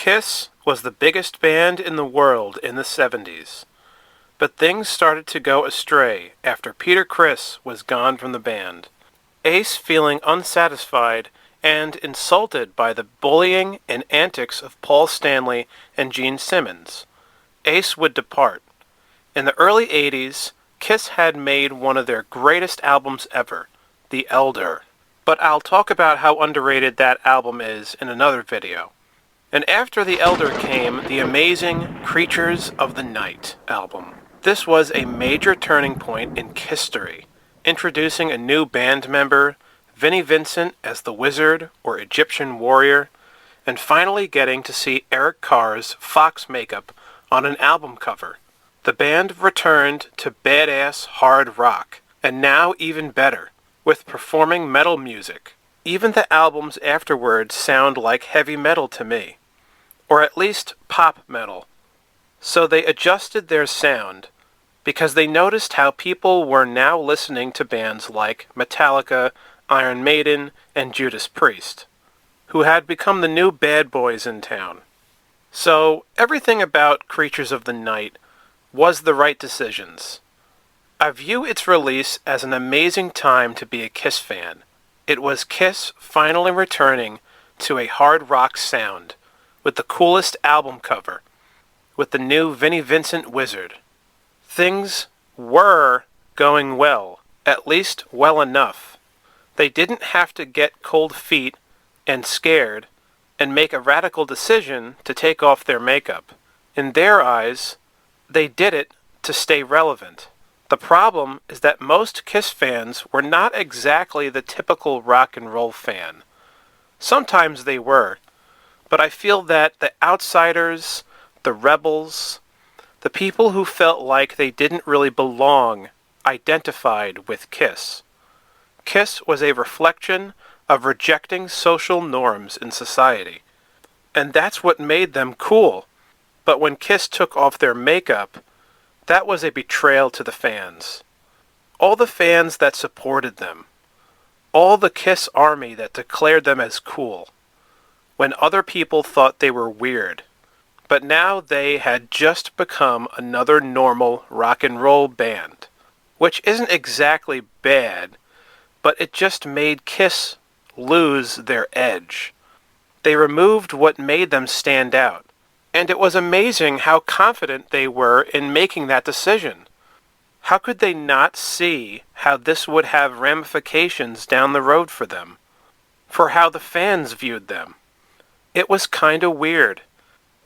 Kiss was the biggest band in the world in the 70s, but things started to go astray after Peter Criss was gone from the band. Ace, feeling unsatisfied and insulted by the bullying and antics of Paul Stanley and Gene Simmons, Ace would depart. In the early 80s, Kiss had made one of their greatest albums ever, The Elder. But I'll talk about how underrated that album is in another video. And after The Elder came the amazing Creatures of the Night album. This was a major turning point in history, introducing a new band member, Vinnie Vincent as the Wizard or Egyptian Warrior, and finally getting to see Eric Carr's fox makeup on an album cover. The band returned to badass hard rock, and now even better, with performing metal music. Even the albums afterwards sound like heavy metal to me, or at least pop metal. So they adjusted their sound, because they noticed how people were now listening to bands like Metallica, Iron Maiden, and Judas Priest, who had become the new bad boys in town. So everything about Creatures of the Night was the right decisions. I view its release as an amazing time to be a Kiss fan. It was Kiss finally returning to a hard rock sound, with the coolest album cover, with the new Vinnie Vincent Wizard. Things were going well, at least well enough. They didn't have to get cold feet and scared and make a radical decision to take off their makeup. In their eyes, they did it to stay relevant. The problem is that most Kiss fans were not exactly the typical rock and roll fan. Sometimes they were, but I feel that the outsiders, the rebels, the people who felt like they didn't really belong, identified with Kiss. Kiss was a reflection of rejecting social norms in society, and that's what made them cool. But when Kiss took off their makeup, that was a betrayal to the fans. All the fans that supported them. All the Kiss army that declared them as cool, when other people thought they were weird. But now they had just become another normal rock and roll band, which isn't exactly bad, but it just made Kiss lose their edge. They removed what made them stand out. And it was amazing how confident they were in making that decision. How could they not see how this would have ramifications down the road for them? For how the fans viewed them? It was kinda weird.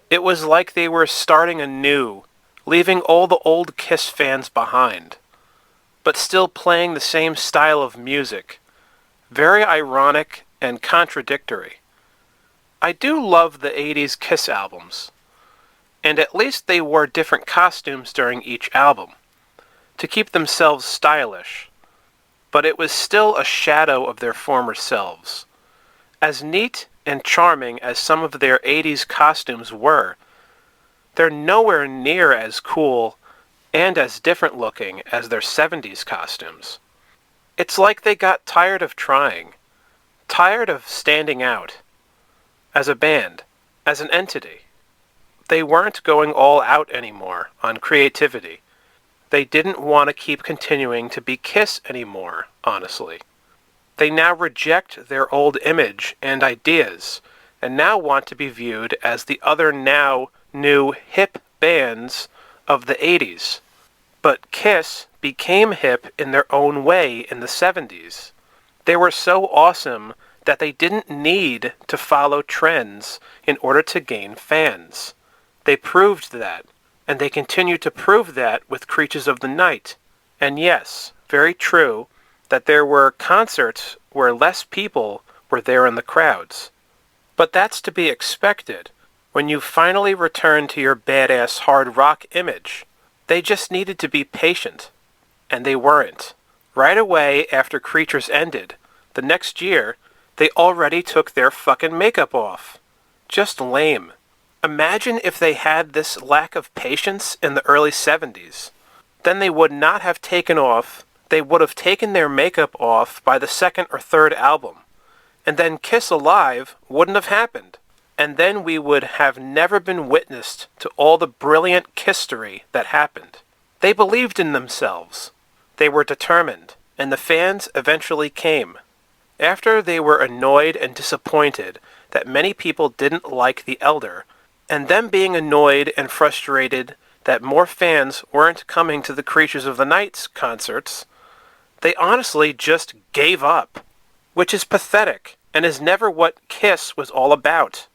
It was like they were starting anew, leaving all the old Kiss fans behind, but still playing the same style of music. Very ironic and contradictory. I do love the 80s Kiss albums, and at least they wore different costumes during each album, to keep themselves stylish, but it was still a shadow of their former selves. As neat and charming as some of their 80s costumes were, they're nowhere near as cool and as different looking as their 70s costumes. It's like they got tired of trying, tired of standing out, as a band, as an entity. They weren't going all out anymore on creativity. They didn't want to keep continuing to be Kiss anymore, honestly. They now reject their old image and ideas, and now want to be viewed as the other now new hip bands of the 80s. But Kiss became hip in their own way in the 70s. They were so awesome that they didn't need to follow trends in order to gain fans. They proved that, and they continue to prove that with Creatures of the Night. And yes, very true, that there were concerts where less people were there in the crowds. But that's to be expected when you finally return to your badass hard rock image. They just needed to be patient, and they weren't. Right away after Creatures ended, the next year, they already took their fucking makeup off. Just lame. Imagine if they had this lack of patience in the early 70s. Then they would not have taken off, they would have taken their makeup off by the second or third album. And then Kiss Alive wouldn't have happened. and then we would have never been witnessed to all the brilliant kissery that happened. They believed in themselves. They were determined, and the fans eventually came. After they were annoyed and disappointed that many people didn't like the Elder, and them being annoyed and frustrated that more fans weren't coming to the Creatures of the Night's concerts, they honestly just gave up, which is pathetic and is never what Kiss was all about.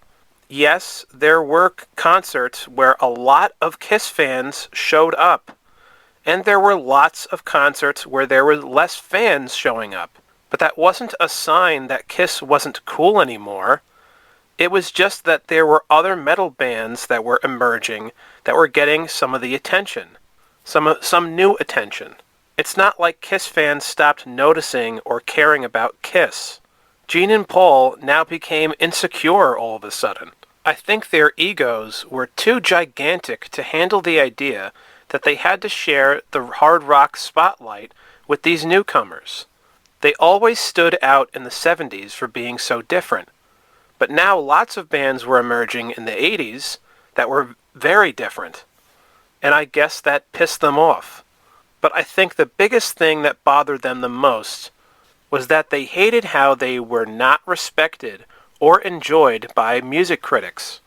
Yes, there were concerts where a lot of Kiss fans showed up, and there were lots of concerts where there were less fans showing up, but that wasn't a sign that Kiss wasn't cool anymore. It was just that there were other metal bands that were emerging that were getting some of the attention, some new attention. It's not like Kiss fans stopped noticing or caring about Kiss. Gene and Paul now became insecure all of a sudden. I think their egos were too gigantic to handle the idea that they had to share the hard rock spotlight with these newcomers. They always stood out in the 70s for being so different. But now lots of bands were emerging in the 80s that were very different. And I guess that pissed them off. But I think the biggest thing that bothered them the most was that they hated how they were not respected or enjoyed by music critics.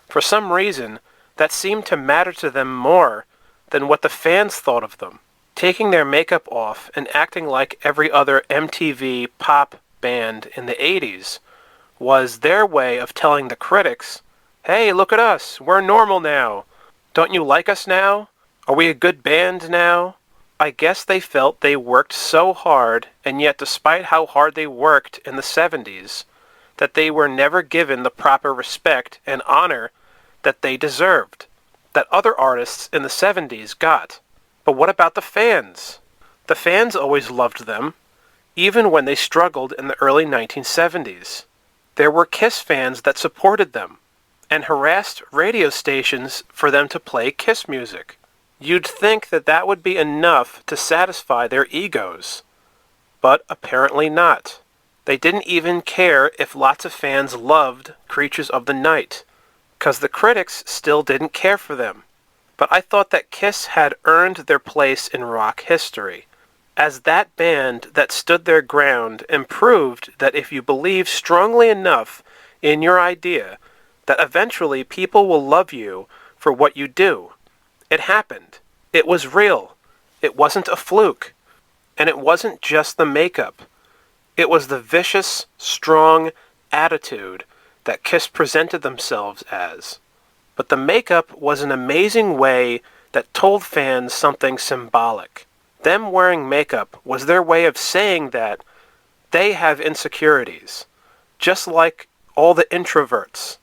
For some reason, that seemed to matter to them more than what the fans thought of them. Taking their makeup off and acting like every other MTV pop band in the 80s was their way of telling the critics, "Hey, look at us, we're normal now. Don't you like us now? Are we a good band now?" I guess they felt they worked so hard, and yet despite how hard they worked in the 70s, that they were never given the proper respect and honor that they deserved, that other artists in the 70s got. But what about the fans? The fans always loved them, even when they struggled in the early 1970s. There were Kiss fans that supported them, and harassed radio stations for them to play Kiss music. You'd think that that would be enough to satisfy their egos, but apparently not. They didn't even care if lots of fans loved Creatures of the Night, 'cause the critics still didn't care for them. But I thought that Kiss had earned their place in rock history, as that band that stood their ground and proved that if you believe strongly enough in your idea, that eventually people will love you for what you do. It happened. It was real. It wasn't a fluke. And it wasn't just the makeup. It was the vicious, strong attitude that Kiss presented themselves as. But the makeup was an amazing way that told fans something symbolic. Them wearing makeup was their way of saying that they have insecurities, just like all the introverts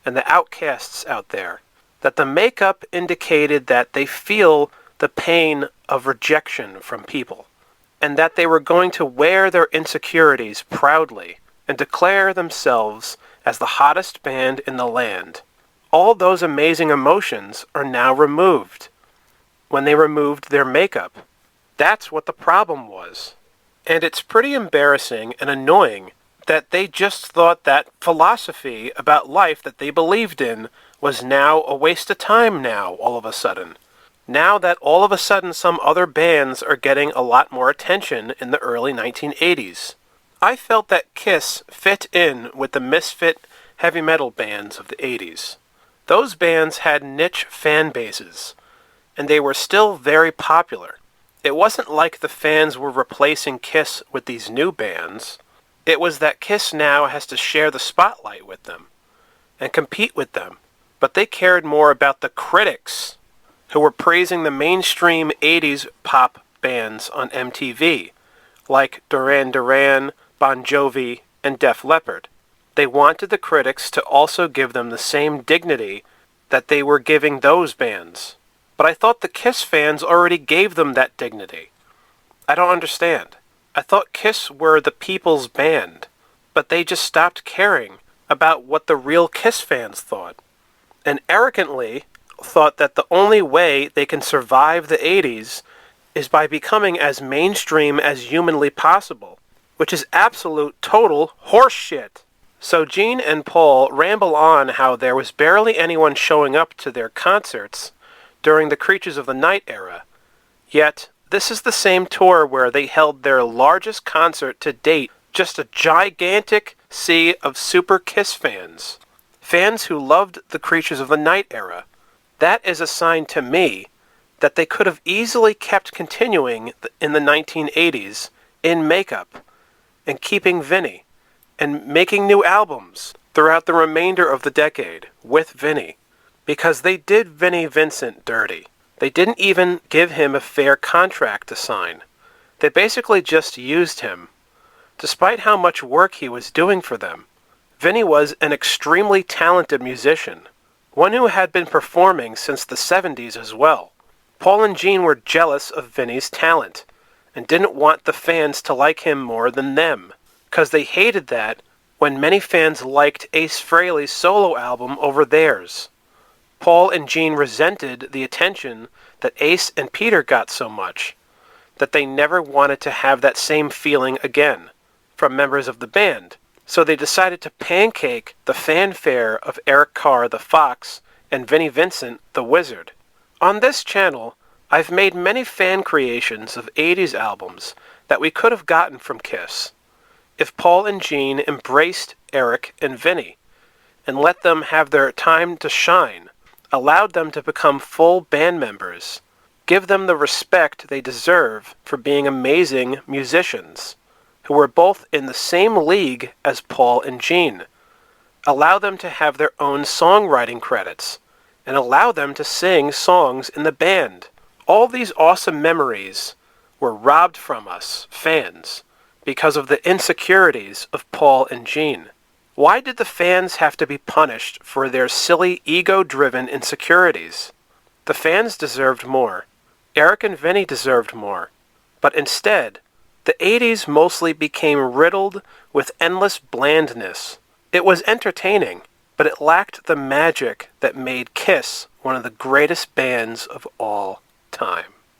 and the outcasts out there. That the makeup indicated that they feel the pain of rejection from people, and that they were going to wear their insecurities proudly and declare themselves as the hottest band in the land. All those amazing emotions are now removed when they removed their makeup. That's what the problem was. And it's pretty embarrassing and annoying that they just thought that philosophy about life that they believed in was now a waste of time now, all of a sudden. Now that all of a sudden some other bands are getting a lot more attention in the early 1980s. I felt that Kiss fit in with the misfit heavy metal bands of the 80s. Those bands had niche fan bases, and they were still very popular. It wasn't like the fans were replacing Kiss with these new bands. It was that Kiss now has to share the spotlight with them and compete with them. But they cared more about the critics who were praising the mainstream 80s pop bands on MTV, like Duran Duran, Bon Jovi, and Def Leppard. They wanted the critics to also give them the same dignity that they were giving those bands. But I thought the Kiss fans already gave them that dignity. I don't understand. I thought Kiss were the people's band, but they just stopped caring about what the real Kiss fans thought, and arrogantly thought that the only way they can survive the 80s is by becoming as mainstream as humanly possible, which is absolute total horseshit. So Gene and Paul ramble on how there was barely anyone showing up to their concerts during the Creatures of the Night era. Yet, this is the same tour where they held their largest concert to date, just a gigantic sea of Super Kiss fans. Fans who loved the Creatures of the Night era. That is a sign to me that they could have easily kept continuing in the 1980s in makeup and keeping Vinnie and making new albums throughout the remainder of the decade with Vinnie, because they did Vinnie Vincent dirty. They didn't even give him a fair contract to sign. They basically just used him. Despite how much work he was doing for them, Vinnie was an extremely talented musician, one who had been performing since the 70s as well. Paul and Gene were jealous of Vinnie's talent and didn't want the fans to like him more than them, because they hated that when many fans liked Ace Frehley's solo album over theirs. Paul and Gene resented the attention that Ace and Peter got so much that they never wanted to have that same feeling again from members of the band, so they decided to pancake the fanfare of Eric Carr the Fox and Vinnie Vincent the Wizard. On this channel, I've made many fan creations of 80s albums that we could have gotten from Kiss if Paul and Gene embraced Eric and Vinnie and let them have their time to shine, allowed them to become full band members, give them the respect they deserve for being amazing musicians, who were both in the same league as Paul and Gene, allow them to have their own songwriting credits, and allow them to sing songs in the band. All these awesome memories were robbed from us, fans, because of the insecurities of Paul and Gene. Why did the fans have to be punished for their silly, ego-driven insecurities? The fans deserved more. Eric and Vinnie deserved more. But instead, the 80s mostly became riddled with endless blandness. It was entertaining, but it lacked the magic that made Kiss one of the greatest bands of all time.